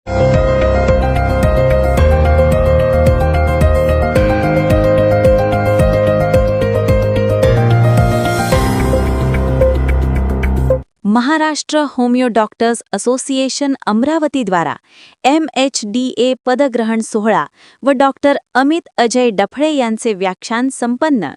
Maharashtra homeo doctors association Amravati द्वारा MHDA पदग्रहण सोहळा व डॉक्टर अमित अजय डफळे यांचे व्याख्यान संपन्न।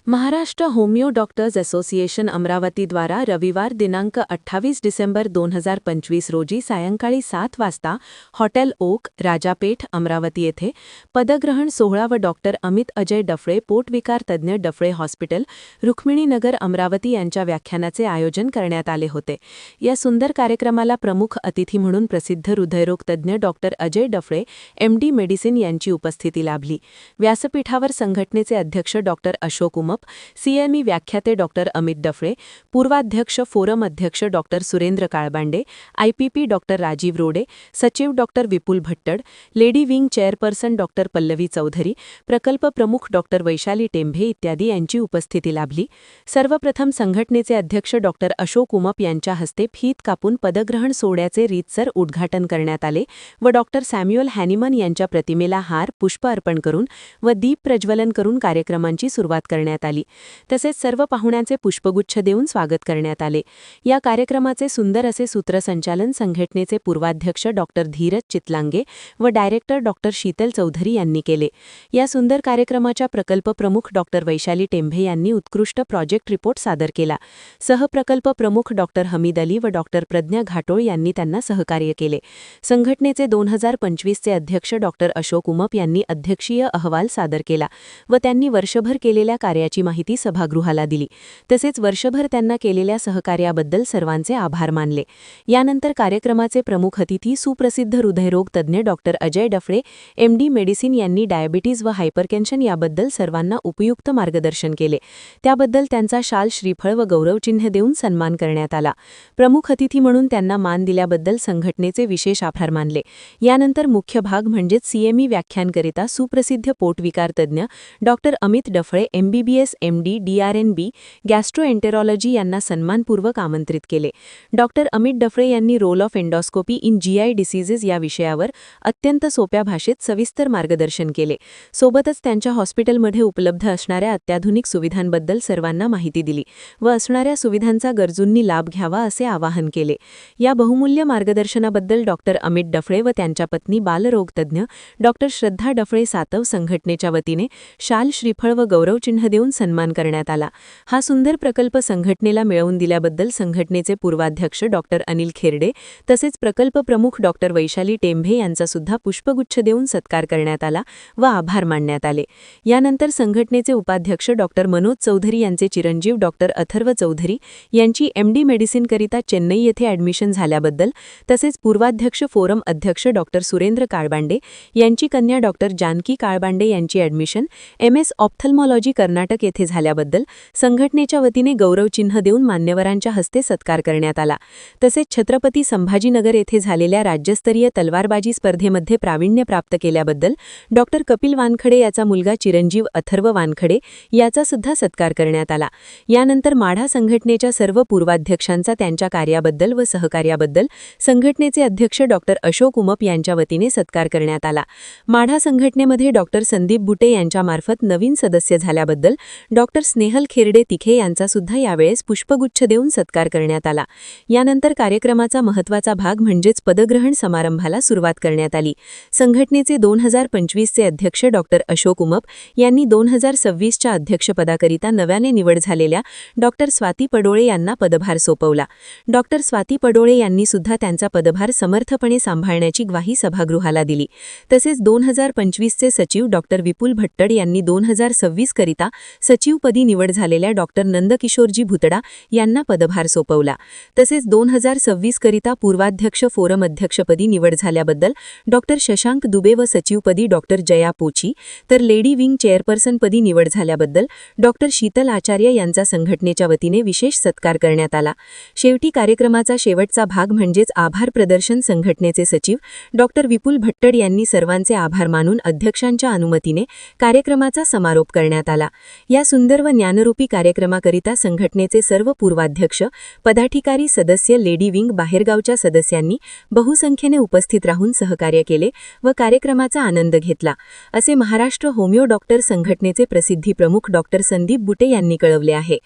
Maharashtra homeo doctors association Amravati द्वारा रविवार दिनांक 28 डिसेंबर 2025 रोजी सायंकाळी 7 वाजता हॉटेल ओक, राजापेठ, अमरावती येथे पदग्रहण सोहळा व डॉक्टर अमित अजय डफळे, पोटविकार तज्ज्ञ, डफळे हॉस्पिटल, रुक्मिणीनगर, अमरावती यांच्या व्याख्यानाचे आयोजन करण्यात आले होते। या सुंदर कार्यक्रमाला प्रमुख अतिथी म्हणून प्रसिद्ध हृदयरोग तज्ज्ञ doctor Ajay Daphale, MD medicine यांची उपस्थिती लाभली। व्यासपीठावर संघटनेचे अध्यक्ष डॉक्टर अशोक उमप, CME व्याख्याते डॉक्टर अमित डफळे, पूर्वाध्यक्ष फोरम अध्यक्ष doctor Surendra Kalbande, IPP doctor Rajiv Rode, सचिव doctor Vipul Bhattad, lady wing chairperson doctor Pallavi Chaudhari, प्रकल्प प्रमुख डॉक्टर वैशाली टेंभे इत्यादी यांची उपस्थिती लाभली। सर्वप्रथम संघटनेचे अध्यक्ष डॉक्टर अशोक उमप यांच्या हस्ते फीत कापून पदग्रहण सोहळ्याचे रीतसर उद्घाटन करण्यात आले व डॉक्टर सॅम्युअल हॅनिमन यांच्या प्रतिमेला हार, पुष्प अर्पण करून व दीप प्रज्वलन करून कार्यक्रमांची सुरुवात करण्यात आली। तसेच सर्व पाहुण्यांचे पुष्पगुच्छ देऊन स्वागत करण्यात आले। या कार्यक्रमाचे सुंदर असे सूत्रसंचालन संघटनेचे पूर्वाध्यक्ष डॉक्टर धीरज चितलांगे व डायरेक्टर डॉक्टर शीतल चौधरी यांनी केले। या सुंदर कार्यक्रमाच्या प्रकल्प प्रमुख डॉक्टर वैशाली टेंभे यांनी उत्कृष्ट प्रोजेक्ट रिपोर्ट सादर केला। सहप्रकल्प प्रमुख डॉक्टर हमीद अली व डॉक्टर प्रज्ञा घाटोळ यांनी त्यांना सहकार्य केले। संघटनेचे 2025 चे अध्यक्ष डॉक्टर अशोक उमप यांनी अध्यक्षीय अहवाल सादर केला व त्यांनी वर्षभर केलेल्या कार्याची माहिती सभागृहाला दिली। तसेच वर्षभर त्यांना केलेल्या सहकार्याबद्दल सर्वांचे आभार मानले। यानंतर कार्यक्रमाचे प्रमुख अतिथी सुप्रसिद्ध हृदयरोग तज्ज्ञ doctor Ajay Daphale, MD medicine यांनी डायबिटीज व हायपरटेन्शन याबद्दल सर्वांना उपयुक्त मार्गदर्शन केले। त्याबद्दल त्यांचा शाल, श्रीफळ व गौरवचिन्ह देऊन सन्मान करण्यात आला। प्रमुख अतिथी म्हणून त्यांना मान दिल्याबद्दल संघटनेचे विशेष आभार मानले। यानंतर मुख्य भाग म्हणजेच CME व्याख्यानकरिता सुप्रसिद्ध पोटविकार तज्ज्ञ doctor Amit Daphale, MBBS MD DRNB gastroenterology यांना सन्मानपूर्वक आमंत्रित केले। डॉक्टर अमित डफळे यांनी role of endoscopy in GI diseases या विषयावर अत्यंत सोप्या भाषेत सविस्तर मार्गदर्शन केले। सोबतच त्यांच्या हॉस्पिटलमध्ये उपलब्ध असणाऱ्या अत्याधुनिक सुविधांबद्दल सर्वांना माहिती दिली व असणाऱ्या सुविधांचा गरजूंनी लाभ घ्यावा असे आवाहन केले। या बहुमूल्य मार्गदर्शनाबद्दल डॉक्टर अमित डफळे व त्यांच्या पत्नी बालरोगतज्ञ डॉक्टर श्रद्धा डफळे सातव संघटनेच्या वतीने शाल, श्रीफळ व गौरवचिन्ह देऊन सन्मान करण्यात आला। हा सुंदर प्रकल्प संघटनेला मिळवून दिल्याबद्दल संघटनेचे पूर्वाध्यक्ष डॉक्टर अनिल खेरडे तसेच प्रकल्प प्रमुख डॉक्टर वैशाली टेंभे यांचा सुद्धा पुष्पगुच्छ देऊन सत्कार करण्यात आला व आभार मानण्यात आले। यानंतर संघटनेचे उपाध्यक्ष डॉक्टर मनोज चौधरी यांचे चिरंजीव डॉक्टर अथर्व चौधरी यांची MD मेडिसिन करिता चेन्नई येथे ॲडमिशन झाल्याबद्दल तसेच पूर्वाध्यक्ष फोरम अध्यक्ष डॉक्टर सुरेंद्र काळबांडे यांची कन्या डॉक्टर जानकी काळबांडे यांची ॲडमिशन MS ऑप्थल्मॉलॉजी कर्नाटक येथे झाल्याबद्दल संघटनेच्या वतीने गौरवचिन्ह देऊन मान्यवरांच्या हस्ते सत्कार करण्यात आला। तसेच छत्रपती संभाजीनगर येथे झालेल्या राज्यस्तरीय तलवारबाजी स्पर्धेमध्ये प्रावीण्य प्राप्त केल्याबद्दल डॉक्टर कपिल वानखडे याचा मुलगा चिरंजीव अथर्व वानखडे याचा सुद्धा सत्कार करण्यात आला। यानंतर माढा संघटनेच्या सर्व पूर्वाध्यक्षांचा त्यांच्या कार्याबद्दल व सहकार्याबद्दल संघटनेचे अध्यक्ष डॉक्टर अशोक उमप यांच्या वतीने सत्कार करण्यात आला। माढा संघटनेमध्ये डॉक्टर संदीप बुटे यांच्यामार्फत नवीन सदस्य झाल्याबद्दल डॉक्टर स्नेहल खेरडे तिखे यांचा सुद्धा यावेळेस पुष्पगुच्छ देऊन सत्कार करण्यात आला। यानंतर कार्यक्रमाचा महत्त्वाचा भाग म्हणजेच पदग्रहण समारंभाला सुरुवात करण्यात आली। संघटनेचे 2025 चे अध्यक्ष डॉक्टर अशोक उमप यांनी 2026 च्या अध्यक्षपदाकरिता नव्याने निवड झालेल्या डॉक्टर स्वाती पडोळे यांना पदभार सोपवला। डॉक्टर स्वाती पडोळे यांनी सुद्धा त्यांचा पदभार समर्थपणे सांभाळण्याची ग्वाही सभागृहाला दिली। तसेच 2025 चे सचिव डॉक्टर विपुल भट्टड यांनी 2026 करिता सचिवपदी निवड झालेल्या डॉक्टर नंदकिशोरजी भुतडा यांना पदभार सोपवला। तसेच 2026 करिता पूर्वाध्यक्ष फोरम अध्यक्षपदी निवड झाल्याबद्दल डॉक्टर शशांक दुबे व सचिवपदी डॉक्टर जया पोची तर लेडी विंग चेअरपर्सनपदी निवड झाल्याबद्दल डॉक्टर शीतल आचार्य यांचा संघटनेच्या वतीने विशेष सत्कार करण्यात आला। शेवटी कार्यक्रमाचा शेवटचा भाग म्हणजेच आभार प्रदर्शन संघटनेचे सचिव डॉक्टर विपुल भट्टड यांनी सर्वांचे आभार मानून अध्यक्षांच्या अनुमतीने कार्यक्रमाचा समारोप करण्यात आला। या सुंदर व ज्ञानरूपी कार्यक्रमाकरिता संघटनेचे सर्व पूर्वाध्यक्ष, पदाधिकारी, सदस्य, लेडी विंग, बाहेरगावच्या सदस्यांनी बहुसंख्येने उपस्थित राहून सहकार्य केले व कार्यक्रमाचा आनंद घेतला, असे महाराष्ट्र होमिओ डॉक्टर संघटनेचे प्रसिद्धी प्रमुख डॉक्टर संदीप बुटे यांनी कळवले आहे.